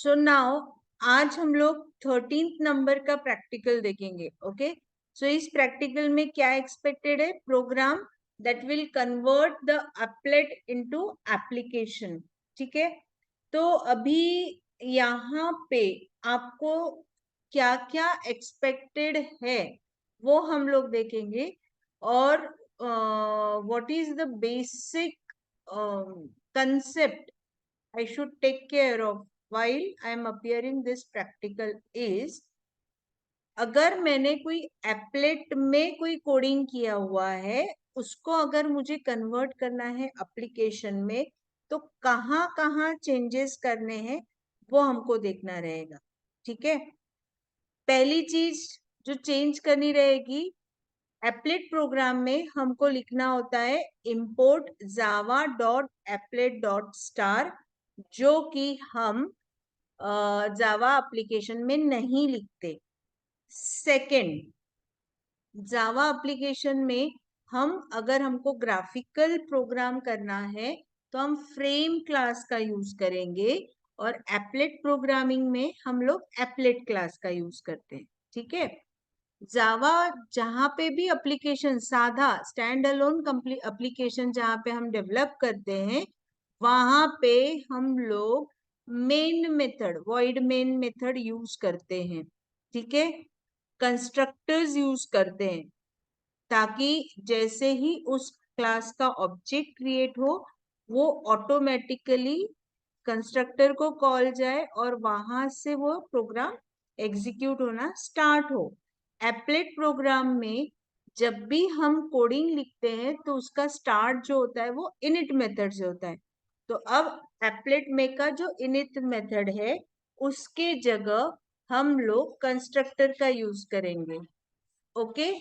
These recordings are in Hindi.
सो नाउ आज हम लोग 13th नंबर का प्रैक्टिकल देखेंगे. ओके, सो इस प्रैक्टिकल में क्या एक्सपेक्टेड है? Program that will convert the applet into application. ठीक है, तो अभी यहाँ पे आपको क्या क्या एक्सपेक्टेड है वो हम लोग देखेंगे. और what is the basic concept I should take care of while I am appearing this practical is, अगर मैंने कोई एप्लेट में कोई कोडिंग किया हुआ है, उसको अगर मुझे कन्वर्ट करना है एप्लीकेशन में, तो कहाँ कहाँ चेंजेस करने हैं वो हमको देखना रहेगा. ठीक है, पहली चीज जो चेंज करनी रहेगी, एप्लेट प्रोग्राम में हमको लिखना होता है import java.applet.star, जो कि हम जावा एप्लीकेशन में नहीं लिखते. सेकंड, जावा एप्लीकेशन में हम अगर हमको ग्राफिकल प्रोग्राम करना है तो हम फ्रेम क्लास का यूज करेंगे, और एप्लेट प्रोग्रामिंग में हम लोग एप्लेट क्लास का यूज करते हैं. ठीक है, जावा जहाँ पे भी एप्लीकेशन, साधा स्टैंड अलोन एप्लीकेशन जहाँ पे हम डेवलप करते हैं, वहां पे हम लोग main method, void main method use करते हैं. ठीक है, कंस्ट्रक्टर्स यूज करते हैं, ताकि जैसे ही उस क्लास का ऑब्जेक्ट क्रिएट हो, वो ऑटोमेटिकली कंस्ट्रक्टर को कॉल जाए और वहां से वो प्रोग्राम एग्जीक्यूट होना स्टार्ट हो. एप्लेट प्रोग्राम में जब भी हम कोडिंग लिखते हैं तो उसका स्टार्ट जो होता है वो इनिट मेथड से होता है. तो अब एप्लेट में का जो इनिट मेथड है, उसके जगह हम लोग कंस्ट्रक्टर का यूज करेंगे. ओके,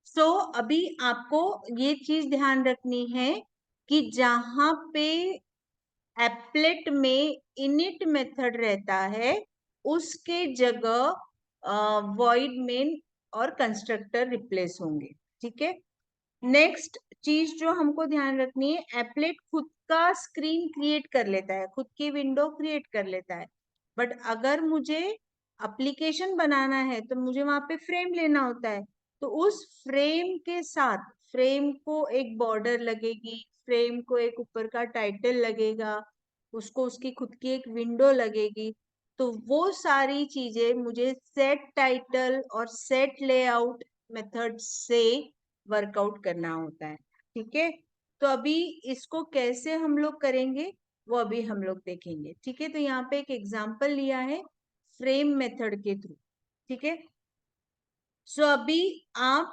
सो अभी आपको ये चीज ध्यान रखनी है कि जहां पे एप्लेट में इनिट मेथड रहता है, उसके जगह वॉइड मेन और कंस्ट्रक्टर रिप्लेस होंगे. ठीक है, नेक्स्ट चीज जो हमको ध्यान रखनी है, एप्लेट खुद का स्क्रीन क्रिएट कर लेता है, खुद की विंडो क्रिएट कर लेता है, बट अगर मुझे एप्लीकेशन बनाना है तो मुझे वहां पे फ्रेम लेना होता है. तो उस फ्रेम के साथ, फ्रेम को एक बॉर्डर लगेगी, फ्रेम को एक ऊपर का टाइटल लगेगा, उसको उसकी खुद की एक विंडो लगेगी. तो वो सारी चीजें मुझे सेट टाइटल और सेट लेआउट मेथड से वर्कआउट करना होता है. ठीक है, तो अभी इसको कैसे हम लोग करेंगे वो अभी हम लोग देखेंगे. ठीक है, तो यहाँ पे एक एग्जांपल लिया है फ्रेम मेथड के थ्रू. ठीक है, सो अभी आप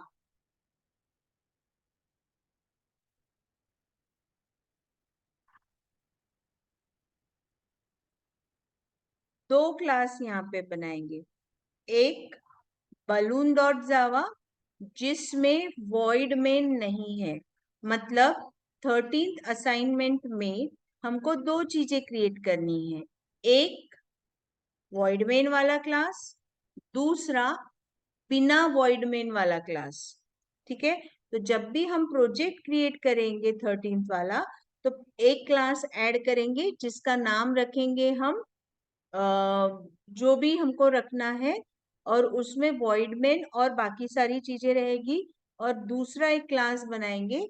दो क्लास यहाँ पे बनाएंगे. एक balloon डॉट जावा, जिसमें void main नहीं है. मतलब 13th असाइनमेंट में हमको दो चीजें क्रिएट करनी है, एक वॉइड मेन वाला क्लास, दूसरा बिना वॉइड मेन वाला क्लास। ठीक है, तो जब भी हम प्रोजेक्ट क्रिएट करेंगे 13th वाला, तो एक क्लास ऐड करेंगे जिसका नाम रखेंगे हम जो भी हमको रखना है, और उसमें वॉइड मेन और बाकी सारी चीजें रहेगी। और दूसरा एक क्लास बनाएंगे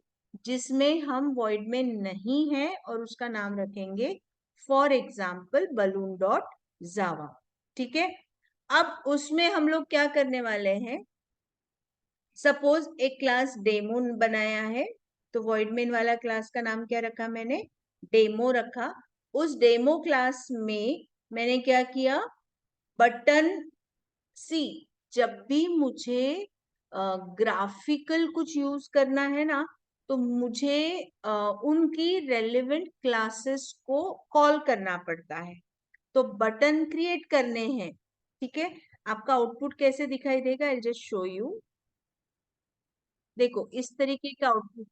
जिसमें हम वॉइड मेन नहीं है और उसका नाम रखेंगे फॉर एग्जाम्पल बलून डॉट जावा। ठीक है, अब उसमें हम लोग क्या करने वाले हैं, सपोज एक क्लास डेमो बनाया है, तो वॉइड मेन वाला क्लास का नाम क्या रखा मैंने, डेमो रखा। उस डेमो क्लास में मैंने क्या किया, बटन सी, जब भी मुझे ग्राफिकल कुछ यूज करना है ना, तो मुझे उनकी रेलेवेंट क्लासेस को कॉल करना पड़ता है, तो बटन क्रिएट करने हैं। ठीक है, आपका आउटपुट कैसे दिखाई देगा, आई जस्ट शो यू। देखो इस तरीके का आउटपुट।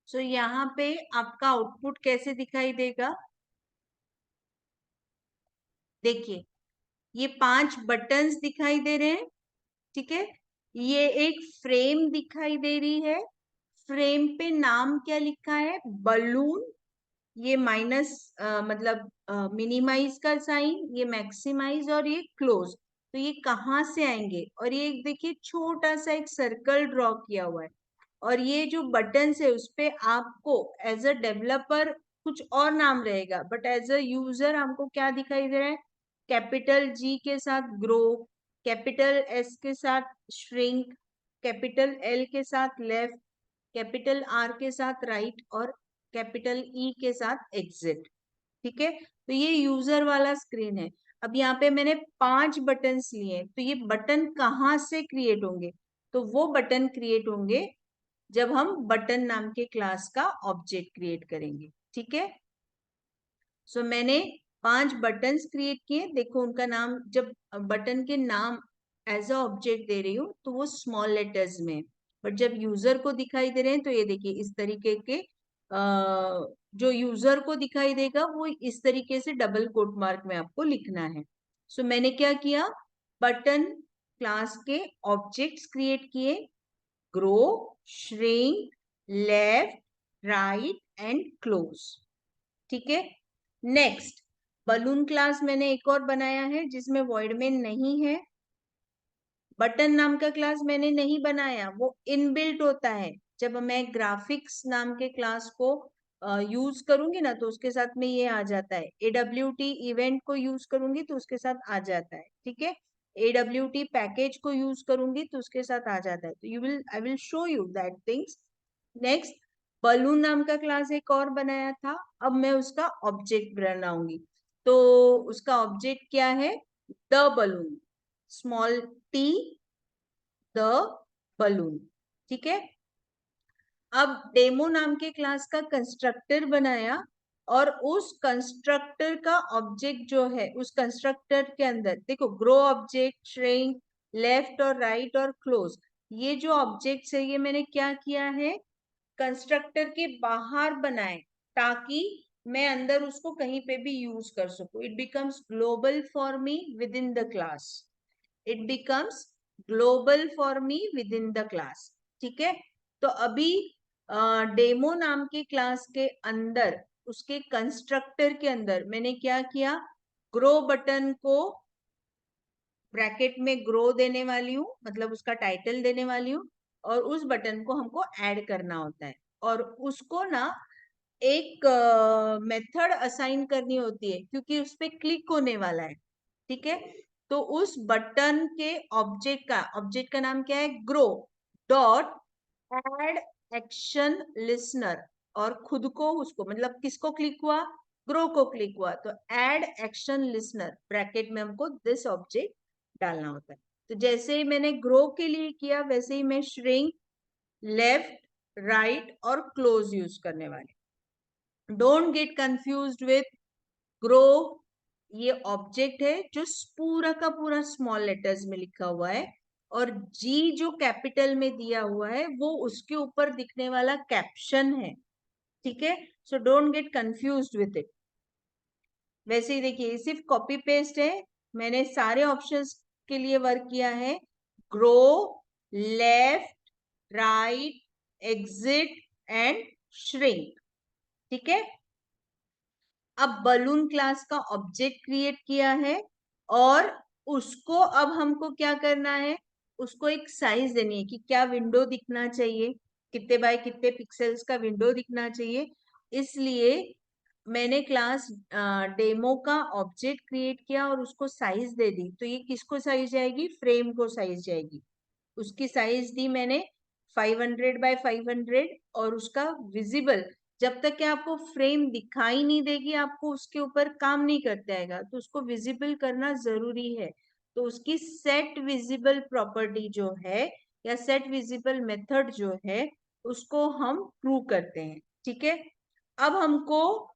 सो यहाँ पे आपका आउटपुट कैसे दिखाई देगा, देखिए ये 5 बटन्स दिखाई दे रहे हैं। ठीक है, ये एक फ्रेम दिखाई दे रही है, फ्रेम पे नाम क्या लिखा है, बलून। ये माइनस मतलब मिनिमाइज का साइन, ये मैक्सिमाइज और ये क्लोज। तो ये कहाँ से आएंगे, और ये देखिए छोटा सा एक सर्कल ड्रॉ किया हुआ है, और ये जो बटन्स है उस पे आपको एज अ डेवलपर कुछ और नाम रहेगा, बट एज अ यूजर हमको क्या दिखाई दे रहा है, कैपिटल जी के साथ ग्रो, कैपिटल एस के साथ श्रिंक, कैपिटल एल के साथ लेफ्ट, कैपिटल आर के साथ राइट, और कैपिटल ई के साथ एग्जिट। ठीक है, तो ये यूजर वाला स्क्रीन है। अब यहाँ पे मैंने 5 बटन्स लिए, तो ये बटन कहाँ से क्रिएट होंगे, तो वो बटन क्रिएट होंगे जब हम बटन नाम के क्लास का ऑब्जेक्ट क्रिएट करेंगे। ठीक है, सो मैंने 5 बटन्स क्रिएट किए, देखो उनका नाम, जब बटन के नाम एज अ ऑब्जेक्ट दे रही हूँ तो वो स्मॉल लेटर्स में, बट जब यूजर को दिखाई दे रहे हैं तो ये देखिए इस तरीके के जो यूजर को दिखाई देगा वो इस तरीके से डबल कोट मार्क में आपको लिखना है। सो मैंने क्या किया, बटन क्लास के ऑब्जेक्ट्स क्रिएट किए, grow, shrink, left, right and close. ठीक है, नेक्स्ट बलून क्लास मैंने एक और बनाया है जिसमें वॉइड मेन नहीं है। बटन नाम का क्लास मैंने नहीं बनाया, वो इनबिल्ट होता है। जब मैं ग्राफिक्स नाम के क्लास को यूज करूंगी ना, तो उसके साथ में ये आ जाता है, AWT इवेंट को यूज करूंगी तो उसके साथ आ जाता है। ठीक है, AWT पैकेज को यूज करूंगी तो उसके साथ आ जाता है, तो I will show you that things. Next balloon नाम का क्लास एक और बनाया था, अब मैं उसका ऑब्जेक्ट बनाऊंगी, तो उसका ऑब्जेक्ट क्या है, the balloon, small T, the balloon. ठीक है, अब डेमो नाम के क्लास का कंस्ट्रक्टर बनाया, और उस कंस्ट्रक्टर का ऑब्जेक्ट जो है, उस कंस्ट्रक्टर के अंदर देखो ग्रो ऑब्जेक्ट, श्रिंक, लेफ्ट और राइट और क्लोज, ये जो ऑब्जेक्ट्स है ये मैंने क्या किया है, कंस्ट्रक्टर के बाहर बनाए, ताकि मैं अंदर उसको कहीं पे भी यूज कर सकूं। It becomes global for me with in the class, it becomes global for me with in the class. ठीक है, तो अभी डेमो नाम के क्लास के अंदर, उसके कंस्ट्रक्टर के अंदर मैंने क्या किया, ग्रो बटन को ब्रैकेट में ग्रो देने वाली हूँ, मतलब उसका टाइटल देने वाली हूँ, और उस बटन को हमको ऐड करना होता है, और उसको ना एक मेथड असाइन करनी होती है क्योंकि उस पर क्लिक होने वाला है। ठीक है, तो उस बटन के ऑब्जेक्ट का नाम क्या है, grow dot add action listener, और खुद को उसको मतलब किसको क्लिक हुआ, ग्रो को क्लिक हुआ, तो एड एक्शन लिसनर ब्रैकेट में हमको दिस ऑब्जेक्ट डालना होता है। तो जैसे ही मैंने ग्रो के लिए किया वैसे ही मैं श्रिंक, लेफ्ट, राइट और क्लोज यूज करने वाले। Don't get confused with grow, ये ऑब्जेक्ट है जो पूरा का पूरा स्मॉल लेटर्स में लिखा हुआ है, और जी जो कैपिटल में दिया हुआ है वो उसके ऊपर दिखने वाला कैप्शन है, ठीक है। So don't get confused with it. वैसे ही देखिए सिर्फ कॉपी पेस्ट है, मैंने सारे ऑप्शंस के लिए वर्क किया है, grow, left, right, exit and shrink, ठीक है। अब बलून क्लास का ऑब्जेक्ट क्रिएट किया है, और उसको अब हमको क्या करना है, उसको एक साइज देनी है कि क्या विंडो दिखना चाहिए, कितने बाय कितने पिक्सेल्स का विंडो दिखना चाहिए। इसलिए मैंने क्लास डेमो का ऑब्जेक्ट क्रिएट किया और उसको साइज दे दी। तो ये किसको साइज जाएगी, फ्रेम को साइज जाएगी। उसकी साइज दी मैंने 500 बाय 500, और उसका विजिबल, जब तक कि आपको फ्रेम दिखाई नहीं देगी आपको उसके ऊपर काम नहीं करते आएगा, तो उसको विजिबल करना जरूरी है। तो उसकी सेट विजिबल प्रॉपर्टी जो है या सेट विजिबल मेथड जो है उसको हम प्रूव करते हैं, ठीक है। अब हमको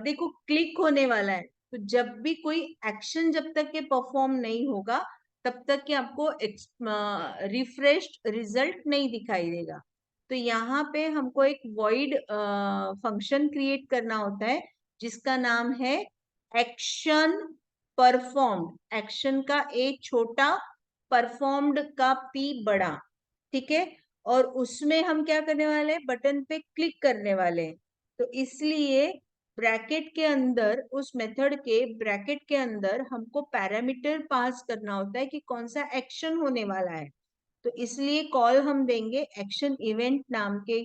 देखो क्लिक होने वाला है, तो जब भी कोई एक्शन जब तक के परफॉर्म नहीं होगा तब तक कि आपको रिफ्रेश्ड रिजल्ट नहीं दिखाई देगा। तो यहाँ पे हमको एक वॉइड फंक्शन क्रिएट करना होता है जिसका नाम है एक्शन परफॉर्म्ड, एक्शन का ए छोटा, परफॉर्म्ड का पी बड़ा, ठीक है। और उसमें हम क्या करने वाले हैं, बटन पे क्लिक करने वाले हैं। तो इसलिए ब्रैकेट के अंदर, उस मेथड के ब्रैकेट के अंदर हमको पैरामीटर पास करना होता है कि कौन सा एक्शन होने वाला है। तो इसलिए कॉल हम देंगे एक्शन इवेंट नाम के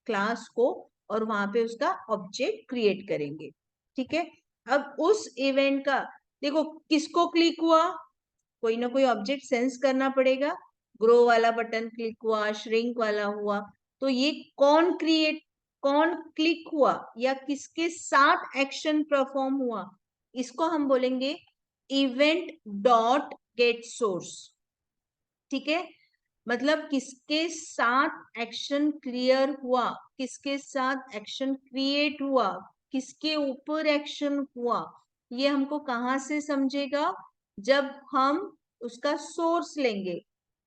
क्लास को, और वहां पे उसका ऑब्जेक्ट क्रिएट करेंगे, ठीक है। अब उस इवेंट का देखो किसको क्लिक हुआ, कोई ना कोई ऑब्जेक्ट सेंस करना पड़ेगा, ग्रो वाला बटन क्लिक हुआ, श्रिंक वाला हुआ, तो ये कौन क्लिक हुआ या किसके साथ एक्शन परफॉर्म हुआ, इसको हम बोलेंगे इवेंट डॉट गेट सोर्स, ठीक है। मतलब किसके साथ एक्शन क्लियर हुआ, किसके साथ एक्शन क्रिएट हुआ, किसके ऊपर एक्शन हुआ, ये हमको कहाँ से समझेगा, जब हम उसका सोर्स लेंगे।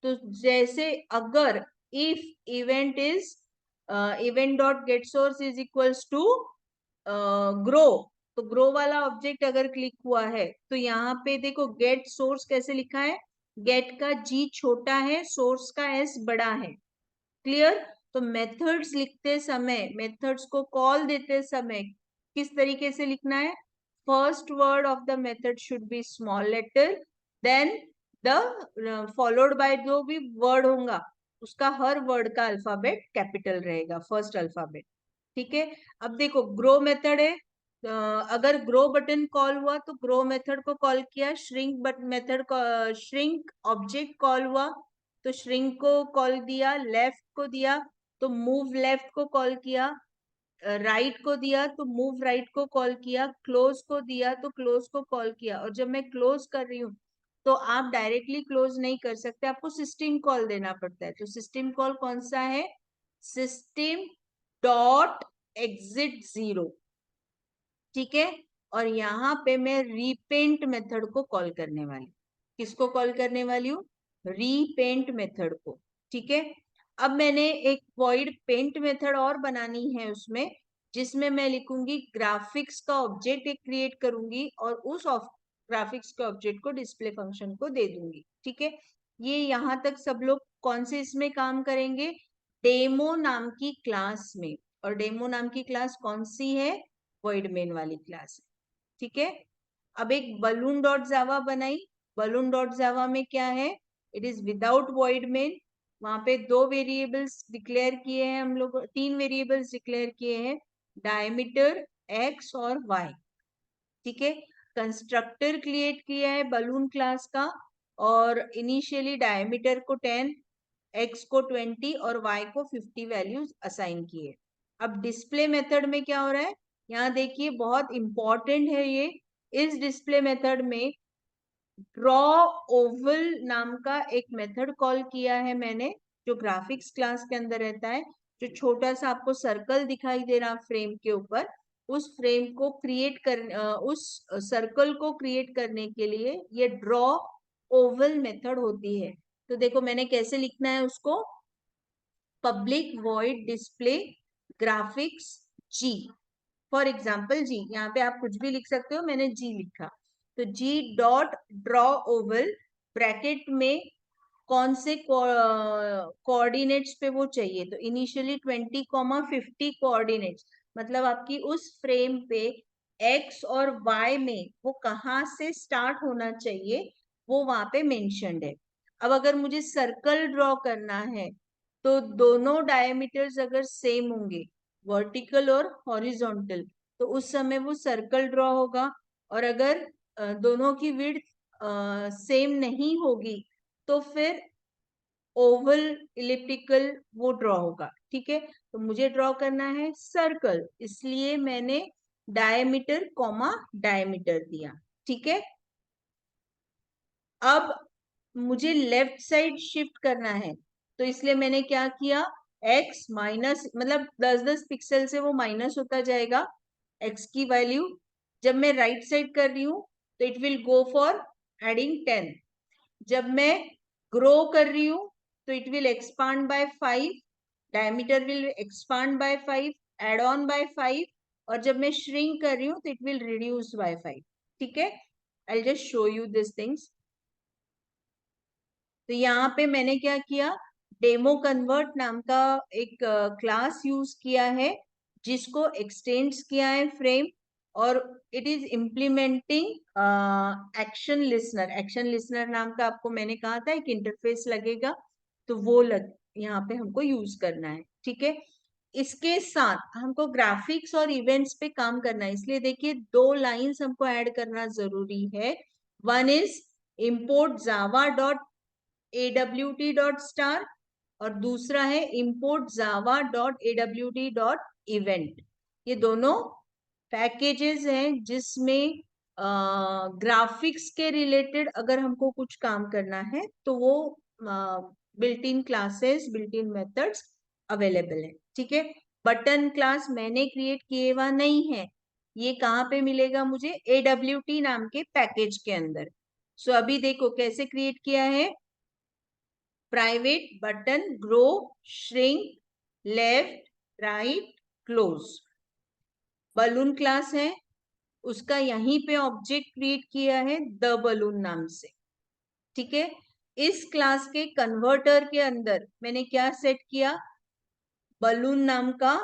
तो जैसे अगर if event is event dot get source is equals to grow, तो ग्रो वाला ऑब्जेक्ट अगर क्लिक हुआ है तो यहाँ पे देखो गेट सोर्स कैसे लिखा है, गेट का जी छोटा है, सोर्स का एस बड़ा है, क्लियर। तो मेथड्स लिखते समय, मेथड्स को कॉल देते समय किस तरीके से लिखना है, first word of the method should be small letter, then the followed by जो भी वर्ड होगा उसका हर वर्ड का अल्फाबेट कैपिटल रहेगा, फर्स्ट अल्फाबेट, ठीक है। अब देखो ग्रो मेथड है, अगर ग्रो बटन कॉल हुआ तो ग्रो मेथड को कॉल किया, श्रिंक बट मेथड को, श्रिंक ऑब्जेक्ट कॉल हुआ तो श्रिंक को कॉल दिया, लेफ्ट को दिया तो मूव लेफ्ट को कॉल किया, राइट को दिया तो मूव राइट को कॉल किया, क्लोज को दिया तो क्लोज को कॉल किया। और जब मैं क्लोज कर रही हूँ तो आप डायरेक्टली क्लोज नहीं कर सकते, आपको सिस्टम कॉल देना पड़ता है। तो सिस्टम कॉल कौन सा है, सिस्टम डॉट एग्जिट 0, ठीक है। और यहाँ पे मैं रीपेंट मेथड को कॉल करने वाली, किसको कॉल करने वाली हूँ, रीपेंट मेथड को, ठीक है। अब मैंने एक वॉइड पेंट मेथड और बनानी है उसमें, जिसमें मैं लिखूंगी ग्राफिक्स का ऑब्जेक्ट एक क्रिएट करूंगी और उस ग्राफिक्स के ऑब्जेक्ट को डिस्प्ले फंक्शन को दे दूंगी, ठीक है। ये यहाँ तक सब लोग कौन से इसमें काम करेंगे, डेमो नाम की क्लास में। और डेमो नाम की क्लास कौन सी है, वॉइड मेन वाली क्लास है, ठीक है। अब एक बलून डॉट जावा बनाई, बलून डॉट जावा में क्या है, it is without void main, वहां पे दो वेरिएबल्स डिक्लेयर किए हैं हम लोग, तीन वेरिएबल्स डिक्लेयर किए हैं, डायमीटर एक्स और वाई, ठीक है। कंस्ट्रक्टर क्रिएट किया है बलून क्लास का, और इनिशियली डायमीटर को 10, x को 20 और y को 50 वैल्यूज असाइन किए। अब डिस्प्ले मेथड में क्या हो रहा है, यहाँ देखिए बहुत इंपॉर्टेंट है ये। इस डिस्प्ले मेथड में ड्रॉ ओवल नाम का एक मेथड कॉल किया है मैंने, जो ग्राफिक्स क्लास के अंदर रहता है। जो छोटा सा आपको सर्कल दिखाई दे रहा फ्रेम के ऊपर, उस फ्रेम को क्रिएट कर उस सर्कल को क्रिएट करने के लिए ये ड्रॉ ओवल मेथड होती है। तो देखो मैंने कैसे लिखना है उसको, पब्लिक वॉइड डिस्प्ले ग्राफिक्स जी, फॉर एग्जाम्पल जी, यहाँ पे आप कुछ भी लिख सकते हो, मैंने जी लिखा। तो जी डॉट ड्रॉ ओवल, ब्रैकेट में कौन से कोऑर्डिनेट्स पे वो चाहिए, तो इनिशियली 20,50 कोऑर्डिनेट्स, मतलब आपकी उस फ्रेम पे एक्स और वाई में वो कहाँ से स्टार्ट होना चाहिए वो वहां पे मेंशन्ड है। अब अगर मुझे सर्कल ड्रॉ करना है तो दोनों डायमीटर्स अगर सेम होंगे, वर्टिकल और हॉरिजॉन्टल, तो उस समय वो सर्कल ड्रॉ होगा। और अगर दोनों की विड्थ सेम नहीं होगी तो फिर ओवल इलिप्टिकल वो ड्रॉ होगा। ठीक है, तो मुझे ड्रॉ करना है सर्कल, इसलिए मैंने डायमीटर कॉमा डायमीटर दिया। ठीक है, अब मुझे लेफ्ट साइड शिफ्ट करना है, तो इसलिए मैंने क्या किया, x माइनस, मतलब 10-10 पिक्सल से वो माइनस होता जाएगा x की वैल्यू। जब मैं राइट साइड कर रही हूँ तो it will go for adding 10। जब मैं ग्रो कर रही हूँ तो it will expand by 5, diameter will expand by 5, add on by 5, और जब मैं श्रिंक कर रही हूँ तो इट विल रिड्यूस बाय 5। ठीक है, I just show you this things. तो यहाँ पे मैंने क्या किया, डेमो कन्वर्ट नाम का एक क्लास यूज किया है, जिसको एक्सटेंड्स किया है फ्रेम, और it is implementing action listener. Action listener नाम का आपको मैंने कहा था एक इंटरफेस लगेगा, तो वो यहाँ पे हमको यूज करना है। ठीक है, इसके साथ हमको ग्राफिक्स और इवेंट्स पे काम करना है, इसलिए देखिए 2 लाइंस हमको ऐड करना जरूरी है। वन इज import java.awt.star और दूसरा है import java.awt.event। ये दोनों पैकेजेस हैं जिसमें ग्राफिक्स के रिलेटेड अगर हमको कुछ काम करना है तो वो built in classes, built in methods available है। ठीक है, बटन क्लास मैंने क्रिएट किए हुआ नहीं है, ये कहाँ पे मिलेगा मुझे, AWT नाम के पैकेज के अंदर। सो अभी देखो कैसे क्रिएट किया है, private button grow shrink left right close, balloon class है, उसका यहीं पे ऑब्जेक्ट क्रिएट किया है द बलून नाम से। ठीक है, इस क्लास के कन्वर्टर के अंदर मैंने क्या सेट किया, बलून नाम का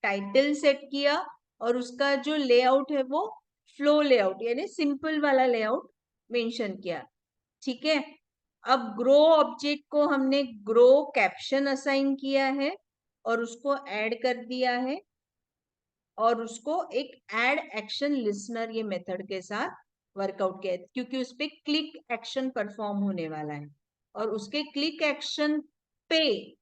टाइटल सेट किया, और उसका जो लेआउट है वो फ्लो लेआउट यानी सिंपल वाला लेआउट मेंशन किया। ठीक है, अब ग्रो ऑब्जेक्ट को हमने ग्रो कैप्शन असाइन किया है और उसको ऐड कर दिया है, और उसको एक ऐड एक्शन लिसनर ये मेथड के साथ वर्कआउट किया, क्योंकि उस पे क्लिक एक्शन परफॉर्म होने वाला है, और उसके क्लिक एक्शन पे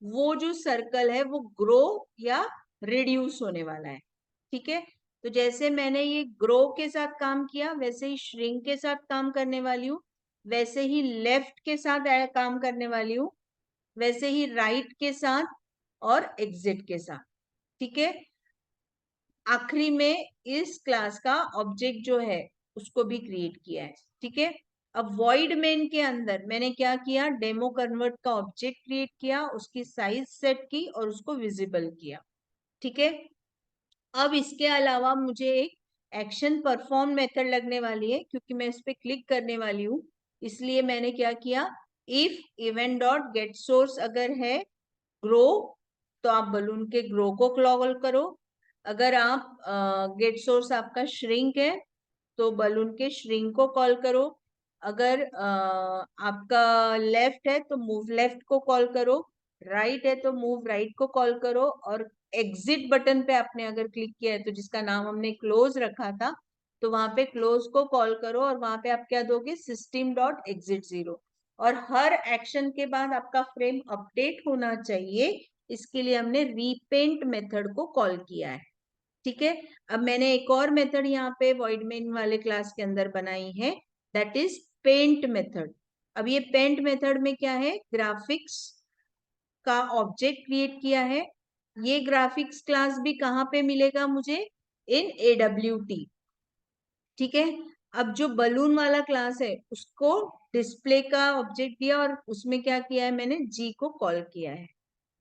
वो जो सर्कल है वो ग्रो या रिड्यूस होने वाला है। ठीक है, तो जैसे मैंने ये ग्रो के साथ काम किया वैसे ही श्रिंक के साथ काम करने वाली हूँ, वैसे ही लेफ्ट के साथ काम करने वाली हूँ, वैसे ही राइट के साथ और एग्जिट के साथ। ठीक है, आखिरी में इस क्लास का ऑब्जेक्ट जो है उसको भी क्रिएट किया है। ठीक है, अब वॉइड मेन के अंदर मैंने क्या किया, डेमो कन्वर्ट का ऑब्जेक्ट क्रिएट किया, उसकी साइज सेट की और उसको विजिबल किया। ठीक है, अब इसके अलावा मुझे एक एक्शन परफॉर्म मेथड लगने वाली है, क्योंकि मैं इस पे क्लिक करने वाली हूँ, इसलिए मैंने क्या किया, if event dot get source अगर है ग्रो, तो आप बलून के ग्रो को कॉल करो। अगर आप गेट सोर्स आपका श्रिंक है तो बलून के श्रिंक को कॉल करो। अगर आपका लेफ्ट है तो मूव लेफ्ट को कॉल करो, राइट है तो मूव राइट को कॉल करो, और एग्जिट बटन पे आपने अगर क्लिक किया है तो जिसका नाम हमने क्लोज रखा था, तो वहां पे क्लोज को कॉल करो और वहां पे आप क्या दोगे, सिस्टम डॉट एग्जिट 0। और हर एक्शन के बाद आपका फ्रेम अपडेट होना चाहिए, इसके लिए हमने रीपेंट मेथड को कॉल किया है। ठीक है, अब मैंने एक और मेथड यहाँ पे वॉइड मेन वाले क्लास के अंदर बनाई है, दैट इज पेंट मेथड। अब ये पेंट मेथड में क्या है, ग्राफिक्स का ऑब्जेक्ट क्रिएट किया है। ये ग्राफिक्स क्लास भी कहाँ पे मिलेगा मुझे, इन AWT। ठीक है, अब जो बलून वाला क्लास है उसको डिस्प्ले का ऑब्जेक्ट दिया और उसमें क्या किया है मैंने, जी को कॉल किया है।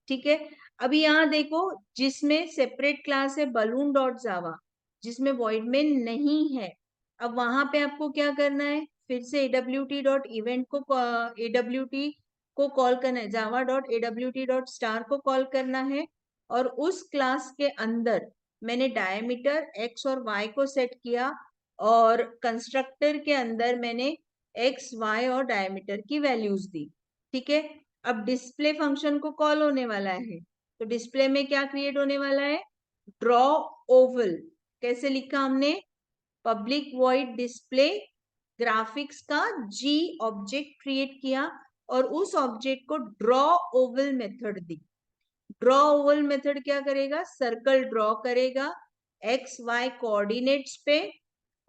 ठीक है, अभी यहाँ देखो, जिसमें सेपरेट क्लास है बलून डॉट जावा, जिसमें वॉइड मेन नहीं है, अब वहां पे आपको क्या करना है, फिर से AWT डॉट इवेंट को AWT को कॉल करना है, Java dot AWT dot star को कॉल करना है। और उस क्लास के अंदर मैंने डायमीटर x और y को सेट किया, और कंस्ट्रक्टर के अंदर मैंने x, y और डायमीटर की वैल्यूज दी। ठीक है, अब डिस्प्ले फंक्शन को कॉल होने वाला है, तो डिस्प्ले में क्या क्रिएट होने वाला है, ड्रॉ ओवल। कैसे लिखा हमने, पब्लिक वॉइड डिस्प्ले ग्राफिक्स का जी ऑब्जेक्ट क्रिएट किया और उस ऑब्जेक्ट को ड्रॉ ओवल मेथड दी। ड्रॉ ओवल मेथड क्या करेगा, सर्कल ड्रॉ करेगा एक्स वाई कोऑर्डिनेट्स पे,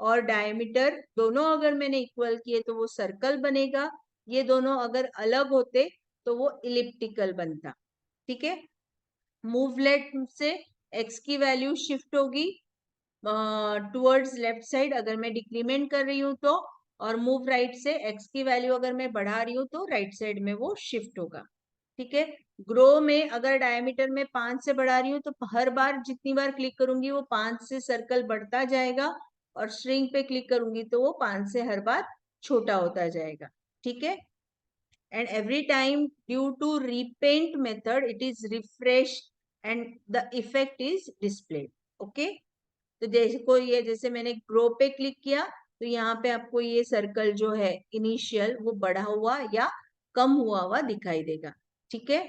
और डायमीटर दोनों अगर मैंने इक्वल किए तो वो सर्कल बनेगा, ये दोनों अगर अलग होते तो वो इलिप्टिकल बनता। ठीक है, मूव लेफ्ट से एक्स की वैल्यू शिफ्ट होगी टुवर्ड्स लेफ्ट साइड अगर मैं डिक्रीमेंट कर रही हूँ तो, और मूव राइट से एक्स की वैल्यू अगर मैं बढ़ा रही हूँ तो राइट साइड में वो शिफ्ट होगा। ठीक है, ग्रो में अगर डायमीटर में 5 से बढ़ा रही हूँ तो हर बार जितनी बार क्लिक करूंगी वो 5 से सर्कल बढ़ता जाएगा, और श्रिंक पे क्लिक करूंगी तो वो 5 से हर बार छोटा होता जाएगा। ठीक है, and every time due to repaint method it is refreshed and the effect is displayed. okay, तो देखो ये जैसे मैंने ग्रो पे क्लिक किया तो यहाँ पे आपको ये सर्कल जो है इनिशियल वो बढ़ा हुआ या कम हुआ हुआ दिखाई देगा। ठीक है,